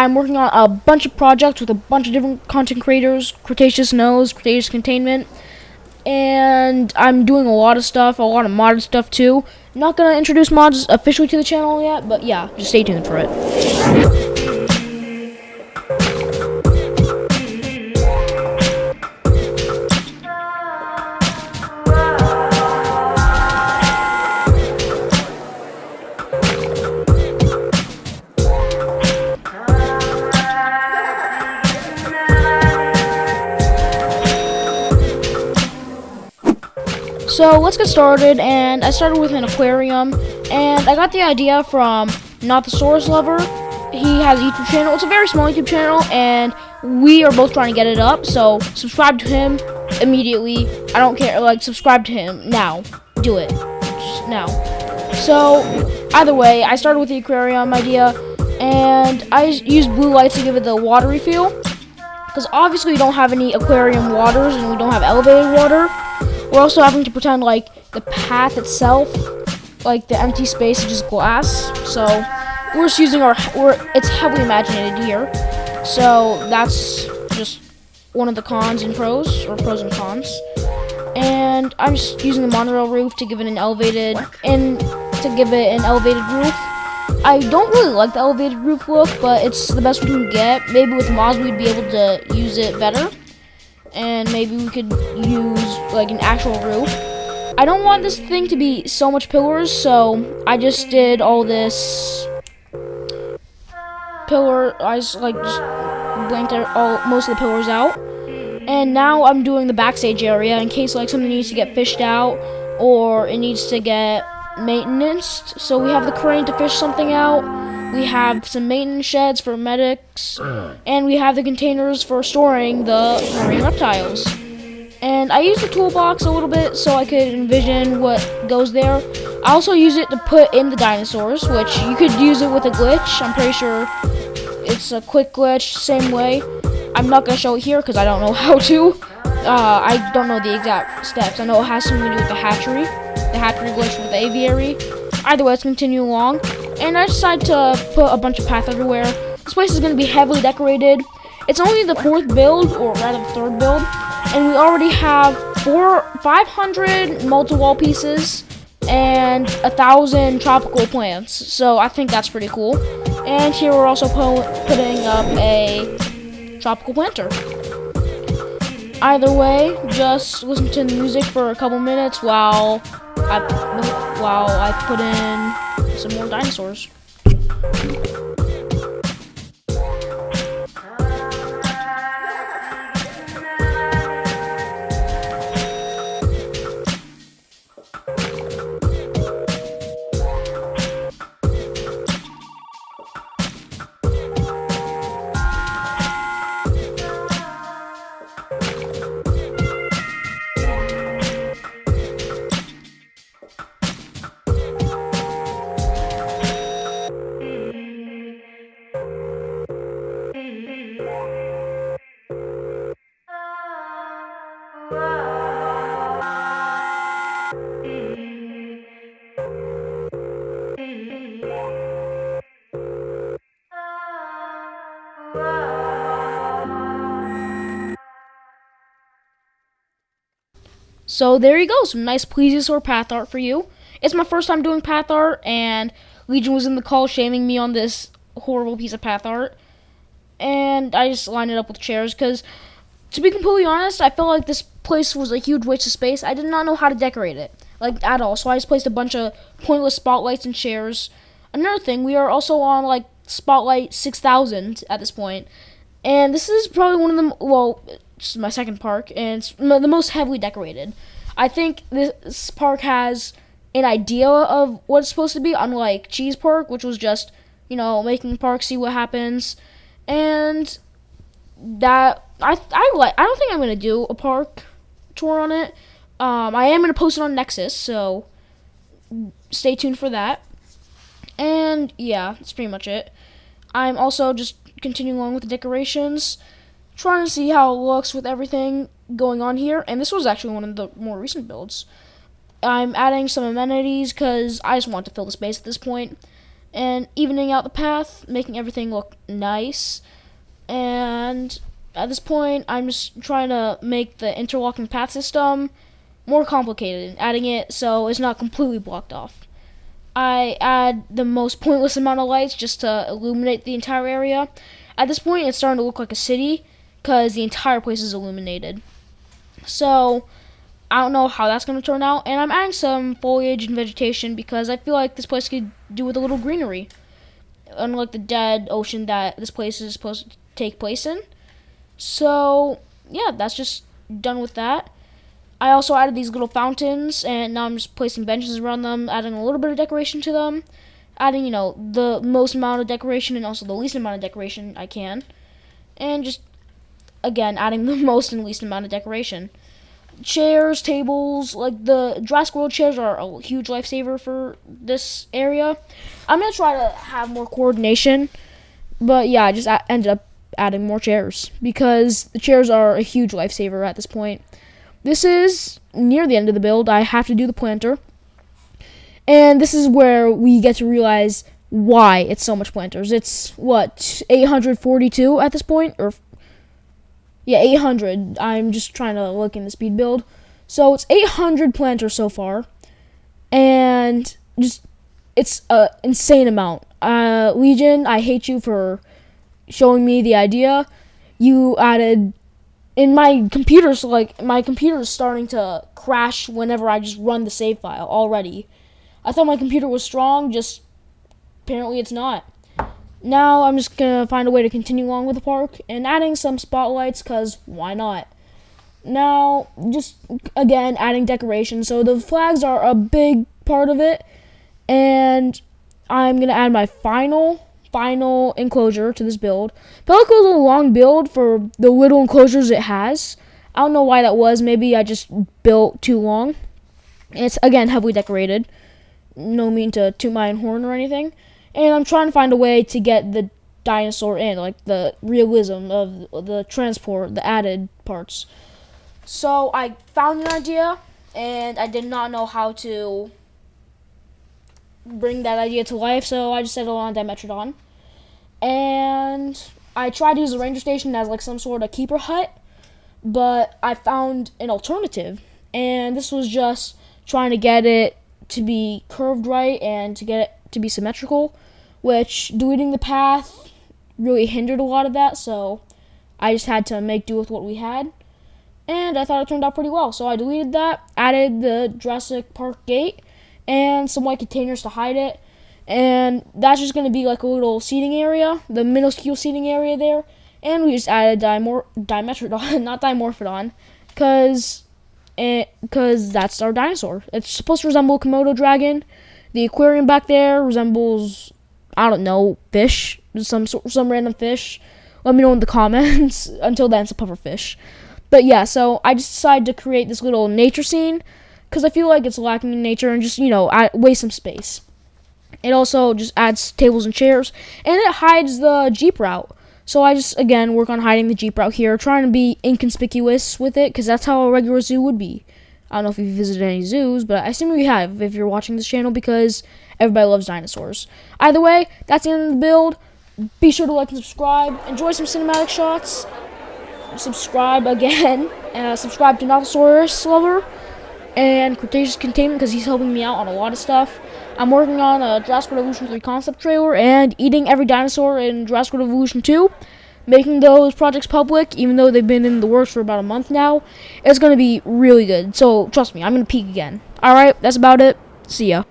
I'm working on a bunch of projects with a bunch of different content creators, Cretaceous Knows, Cretaceous Containment, and I'm doing a lot of stuff, a lot of modded stuff too. Not gonna introduce mods officially to the channel yet, but yeah, just stay tuned for it. So let's get started, and I started with an aquarium, and I got the idea from Not the Source Lover. He has a YouTube channel. It's a very small YouTube channel, and we are both trying to get it up, so subscribe to him immediately. I don't care, like, subscribe to him now. Do it. Just now. So, either way, I started with the aquarium idea, and I used blue lights to give it the watery feel, because obviously we don't have any aquarium waters, and we don't have elevated water. We're also having to pretend like the path itself, like the empty space, is just glass. So we're just using it's heavily imaginated here. So that's just one of the cons and pros, or pros and cons. And I'm just using the monorail roof to give it an elevated roof. I don't really like the elevated roof look, but it's the best we can get. Maybe with mods we'd be able to use it better. And maybe we could use like an actual roof. I don't want this thing to be so much pillars, so I just did all this I just blanked most of the pillars out. And now I'm doing the backstage area in case like something needs to get fished out or it needs to get maintenance. So we have the crane to fish something out. We have some maintenance sheds for medics, and we have the containers for storing the marine reptiles. And I use the toolbox a little bit so I could envision what goes there. I also use it to put in the dinosaurs, which you could use it with a glitch. I'm pretty sure it's a quick glitch, same way. I'm not going to show it here because I don't know how to. I don't know the exact steps. I know it has something to do with the hatchery glitch with the aviary. Either way, let's continue along. And I decided to put a bunch of path everywhere. This place is going to be heavily decorated. It's only the 4th build, or rather the 3rd build. And we already have 500 multi-wall pieces and 1,000 tropical plants. So I think that's pretty cool. And here we're also putting up a tropical planter. Either way, just listen to the music for a couple minutes while I put in some more dinosaurs. So there you go, some nice plesiosaur path art for you. It's my first time doing path art, and Legion was in the call shaming me on this horrible piece of path art. And I just lined it up with chairs because, to be completely honest, I felt like this place was a huge waste of space. I did not know how to decorate it, like, at all. So I just placed a bunch of pointless spotlights and chairs. Another thing, we are also on, like, Spotlight 6000 at this point. And this is probably one of the, well, this is my second park, and it's the most heavily decorated. I think this park has an idea of what it's supposed to be, unlike Cheese Park, which was just, making the park, see what happens. And that, I don't think I'm going to do a park tour on it. I am going to post it on Nexus, so stay tuned for that. And yeah, that's pretty much it. I'm also just continuing along with the decorations, trying to see how it looks with everything going on here. And this was actually one of the more recent builds. I'm adding some amenities because I just want to fill the space at this point. and evening out the path, making everything look nice. And at this point, I'm just trying to make the interlocking path system more complicated, adding it so it's not completely blocked off. I add the most pointless amount of lights just to illuminate the entire area. At this point, it's starting to look like a city because the entire place is illuminated. So I don't know how that's going to turn out, and I'm adding some foliage and vegetation because I feel like this place could do with a little greenery, unlike the dead ocean that this place is supposed to take place in. So yeah, that's just done with that. I also added these little fountains, and now I'm just placing benches around them, adding a little bit of decoration to them, adding, the most amount of decoration and also the least amount of decoration I can, and just, again, adding the most and least amount of decoration. Chairs, tables, like the Jurassic World chairs are a huge lifesaver for this area. I'm going to try to have more coordination, but yeah, I just ended up adding more chairs because the chairs are a huge lifesaver at this point. This is near the end of the build. I have to do the planter. And this is where we get to realize why it's so much planters. It's, 842 at this point? Yeah, 800. I'm just trying to look in the speed build. So it's 800 planters so far. And it's an insane amount. Legion, I hate you for showing me the idea. You added... In my computer, my computer is starting to crash whenever I just run the save file already. I thought my computer was strong, just apparently it's not. Now I'm just going to find a way to continue along with the park and adding some spotlights, because why not? Now, just, again, adding decorations. So the flags are a big part of it, and I'm going to add my final enclosure to this build. Pelico is a long build for the little enclosures it has. I don't know why that was. Maybe I just built too long. It's, again, heavily decorated. No mean to toot my own horn or anything. And I'm trying to find a way to get the dinosaur in, like the realism of the transport, the added parts. So I found an idea, and I did not know how to bring that idea to life, so I just settled on Dimetrodon. And I tried to use the ranger station as like some sort of keeper hut, but I found an alternative, and this was just trying to get it to be curved right and to get it to be symmetrical, which deleting the path really hindered a lot of that, so I just had to make do with what we had, and I thought it turned out pretty well. So I deleted that, added the Jurassic Park gate, and some white containers to hide it. And that's just going to be like a little seating area, the minuscule seating area there. And we just added Dimetrodon, not Dimorphodon, because that's our dinosaur. It's supposed to resemble a Komodo dragon. The aquarium back there resembles, I don't know, fish, some random fish. Let me know in the comments. Until then, it's a pufferfish. But yeah, so I just decided to create this little nature scene, because I feel like it's lacking in nature and just, waste some space. It also just adds tables and chairs, and it hides the Jeep route. So I just, again, work on hiding the Jeep route here, trying to be inconspicuous with it, because that's how a regular zoo would be. I don't know if you've visited any zoos, but I assume you have if you're watching this channel, because everybody loves dinosaurs. Either way, that's the end of the build. Be sure to like and subscribe. Enjoy some cinematic shots. Subscribe again. Subscribe to Nothosaurus Lover and Cretaceous Containment, because he's helping me out on a lot of stuff. I'm working on a Jurassic World Evolution 3 concept trailer and eating every dinosaur in Jurassic World Evolution 2. Making those projects public, even though they've been in the works for about a month now. It's going to be really good. So, trust me, I'm going to peak again. Alright, that's about it. See ya.